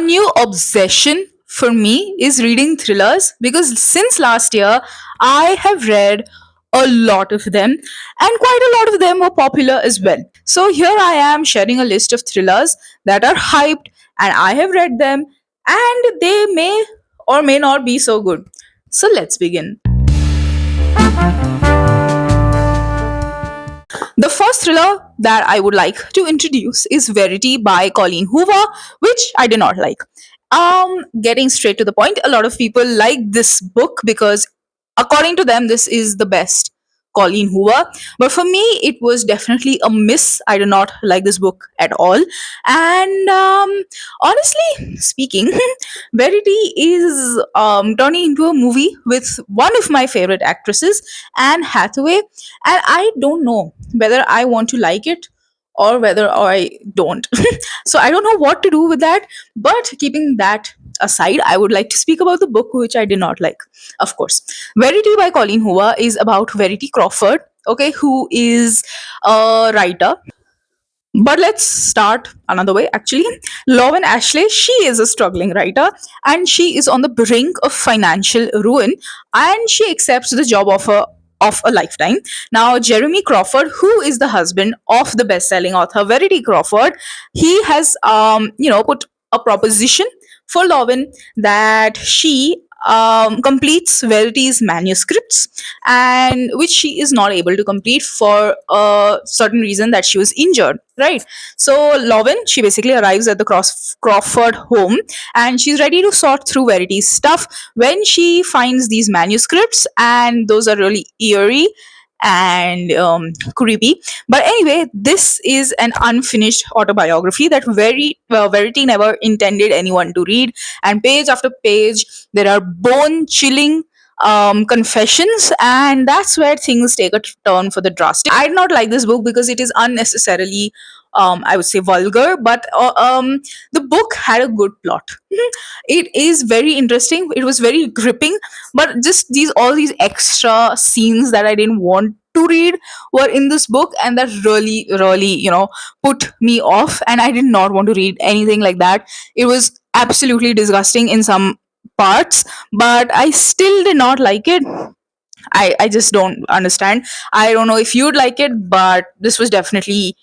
new obsession for me is reading thrillers because since last year I have read a lot of them, and quite a lot of them were popular as well. So here I am sharing a list of thrillers that are hyped and I have read them, and they may or may not be so good. So let's begin. The first thriller that I would like to introduce is Verity by Colleen Hoover, which I did not like. Getting straight to the point, a lot of people like this book because, according to them, this is the best Colleen Hoover. But for me, it was definitely a miss. I do not like this book at all. And honestly speaking, Verity is turning into a movie with one of my favorite actresses, Anne Hathaway, and I don't know whether I want to like it or whether I don't. So I don't know what to do with that. But keeping that aside, I would like to speak about the book which I did not like. Of course, Verity by Colleen Hoover is about Verity Crawford, okay, who is a writer. But let's start another way. Actually, Lauren Ashley, she is a struggling writer and she is on the brink of financial ruin, and she accepts the job offer of a lifetime. Now, Jeremy Crawford, who is the husband of the best-selling author Verity Crawford, he has put a proposition for Lauren that she completes Verity's manuscripts, and which she is not able to complete for a certain reason that she was injured, right? So Lauren, she basically arrives at the Crawford home, and she's ready to sort through Verity's stuff when she finds these manuscripts, and those are really eerie and creepy. But anyway, this is an unfinished autobiography that Verity never intended anyone to read, and page after page there are bone chilling confessions, and that's where things take a turn for the drastic. I did not like this book because it is unnecessarily, I would say, vulgar, but the book had a good plot. It is very interesting, it was very gripping, but just these all these extra scenes that I didn't want to read were in this book, and that really put me off, and I did not want to read anything like that. It was absolutely disgusting in some parts, but I still did not like it. I just don't understand. I don't know if you'd like it, but this was definitely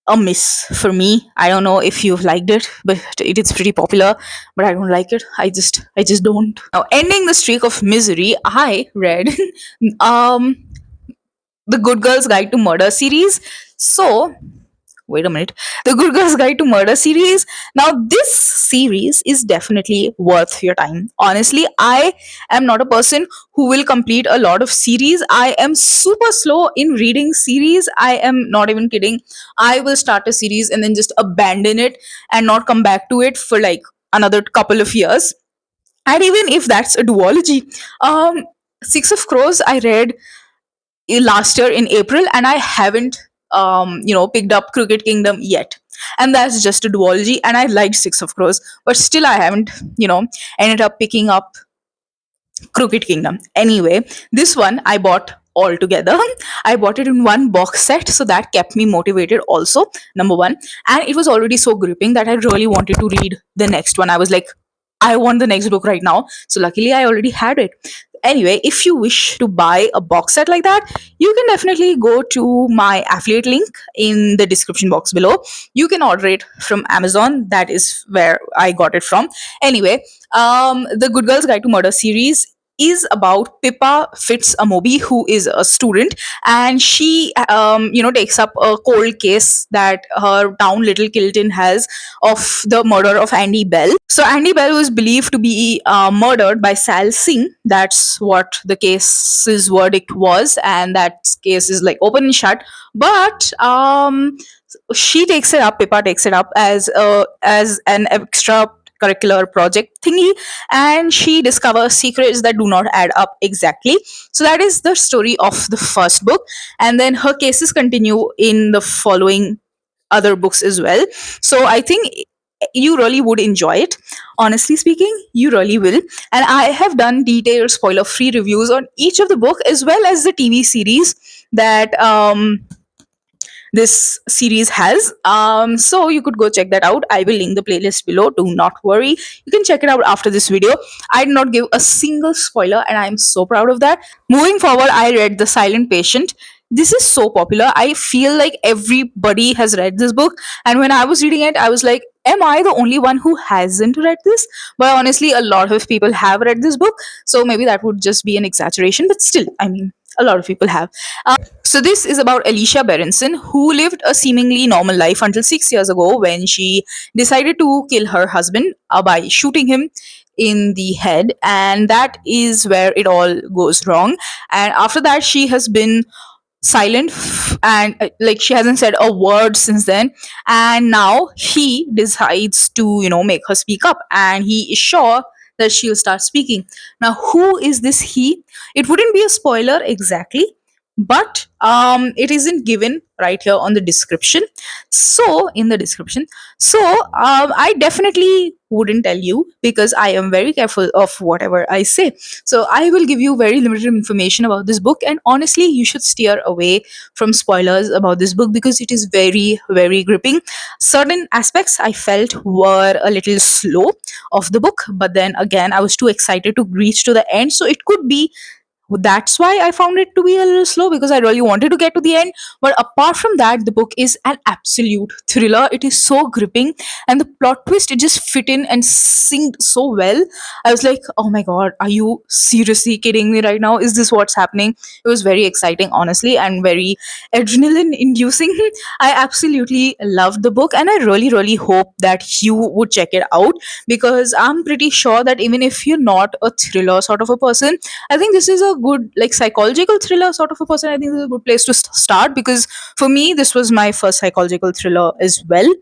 a miss for me. I don't know if you've liked it, but it is pretty popular, but I don't like it. I just don't. Now, ending the streak of misery, I read um the Good Girl's Guide to Murder series. So wait a minute, the Good Girl's Guide to Murder series. Now this series is definitely worth your time. Honestly, I am not a person who will complete a lot of series. I am super slow in reading series. I am not even kidding. I will start a series and then just abandon it and not come back to it for like another couple of years. And even if that's a duology, Six of Crows I read last year in April, and I haven't picked up Cricket Kingdom yet. And that's just a duology, and I liked Six of Crows, but still I haven't ended up picking up Cricket Kingdom. Anyway, this one I bought all together. I bought it in one box set, so that kept me motivated also, number one. And it was already so gripping that I really wanted to read the next one. I was like, I want the next book right now. So luckily I already had it. Anyway, if you wish to buy a box set like that, you can definitely go to my affiliate link in the description box below. You can order it from Amazon. That is where I got it from. Anyway, the Good Girl's Guide to Murder series is about Pippa Fitz-Amobi, who is a student, and she takes up a cold case that her town Little Kilton has of the murder of Andy Bell. So Andy Bell was believed to be murdered by Sal Singh. That's what the case's verdict was, and that case is like open and shut. But she takes it up. Pippa takes it up as an extra curricular project thingy, and she discovers secrets that do not add up exactly. So that is the story of the first book, and then her cases continue in the following other books as well. So I think you really would enjoy it. Honestly speaking, you really will. And I have done detailed spoiler free reviews on each of the book as well as the TV series that this series has. So you could go check that out. I will link the playlist below. Do not worry. You can check it out after this video. I did not give a single spoiler, and I am so proud of that. Moving forward, I read The Silent Patient. This is so popular. I feel like everybody has read this book. And when I was reading it, I was like, am I the only one who hasn't read this? But honestly, a lot of people have read this book. So maybe that would just be an exaggeration. But still, I mean, a lot of people have. So this is about Alicia Berenson, who lived a seemingly normal life until 6 years ago when she decided to kill her husband by shooting him in the head, and that is where it all goes wrong. And after that, she has been silent and like she hasn't said a word since then, and now he decides to make her speak up, and he is sure that she'll start speaking. Now, who is this he? It wouldn't be a spoiler exactly, but it isn't given right here on the description. So in the description, so I definitely wouldn't tell you because I am very careful of whatever I say. So I will give you very limited information about this book, and honestly, you should steer away from spoilers about this book because it is very, very gripping. Certain aspects I felt were a little slow of the book, but then again, I was too excited to reach to the end, so it could be that's why I found it to be a little slow because I really wanted to get to the end. But apart from that, the book is an absolute thriller. It is so gripping, and the plot twist it just fit in and synced so well. I was like, oh my god, are you seriously kidding me right now? Is this what's happening? It was very exciting, honestly, and very adrenaline inducing. I absolutely loved the book, and I really, really hope that you would check it out because I'm pretty sure that even if you're not a thriller sort of a person, I think this is a good like psychological thriller sort of a person. I think this is a good place to start because for me this was my first psychological thriller as well.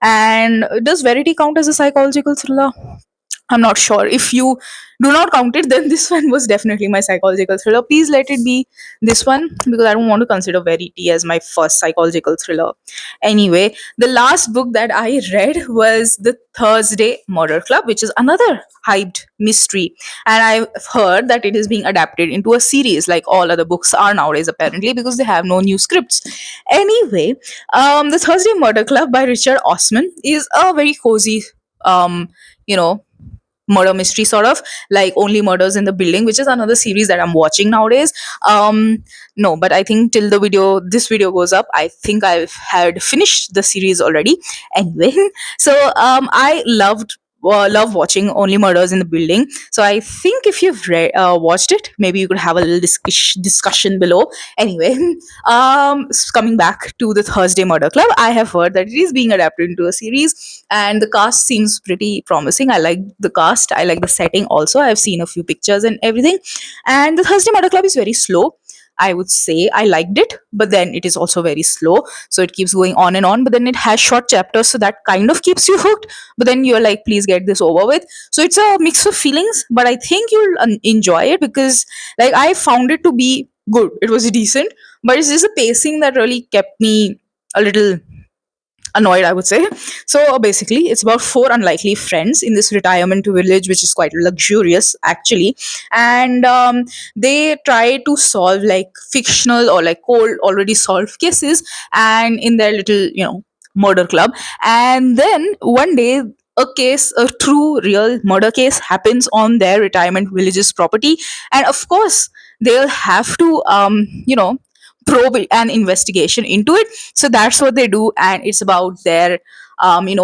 And does Verity count as a psychological thriller? I'm not sure. If you do not count it, then this one was definitely my psychological thriller. Please let it be this one because I don't want to consider Verity as my first psychological thriller. Anyway, the last book that I read was The Thursday Murder Club, which is another hyped mystery. And I've heard that it is being adapted into a series like all other books are nowadays, apparently, because they have no new scripts. Anyway, The Thursday Murder Club by Richard Osman is a very cozy, you know, murder mystery sort of like Only Murders in the Building, which is another series that I'm watching nowadays. No, but I think till this video goes up, I think I've had finished the series already. Anyway, so I love watching Only Murders in the Building. So I think if you've watched it, maybe you could have a little discussion below. Anyway, coming back to The Thursday Murder Club, I have heard that it is being adapted into a series, and the cast seems pretty promising. I like the cast, I like the setting also. I've seen a few pictures and everything. And The Thursday Murder Club is very slow. I would say I liked it, but then it is also very slow. So it keeps going on and on, but then it has short chapters, so that kind of keeps you hooked. But then you're like, please get this over with. So it's a mix of feelings, but I think you'll enjoy it because, like, I found it to be good. It was decent, but it's just the pacing that really kept me a little annoyed, I would say. So basically, it's about four unlikely friends in this retirement village, which is quite luxurious actually. And they try to solve like fictional or like cold, already solved cases, and in their little, murder club. And then one day, a true, real murder case happens on their retirement village's property. And of course, they'll have to, probe an investigation into it. So that's what they do, and it's about their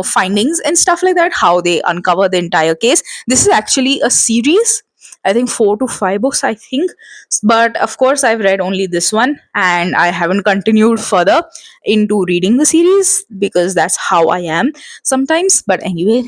findings and stuff like that, how they uncover the entire case. This is actually a series, I think 4 to 5 books, I think. But of course, I've read only this one, and I haven't continued further into reading the series because that's how I am sometimes. But anyway,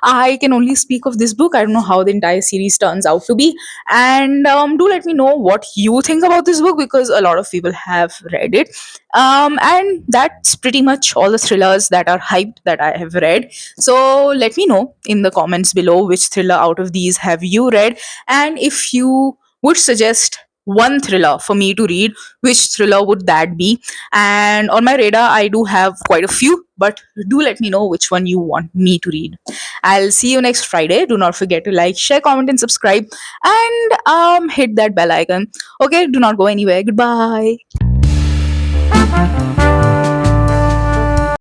I can only speak of this book. I don't know how the entire series turns out to be. And do let me know what you think about this book because a lot of people have read it. And that's pretty much all the thrillers that are hyped that I have read. So let me know in the comments below which thriller out of these have you read, and if you would suggest one thriller for me to read, which thriller would that be? And on my radar, I do have quite a few, but do let me know which one you want me to read. I'll see you next Friday. Do not forget to like, share, comment, and subscribe, and hit that bell icon. Okay, do not go anywhere. Goodbye.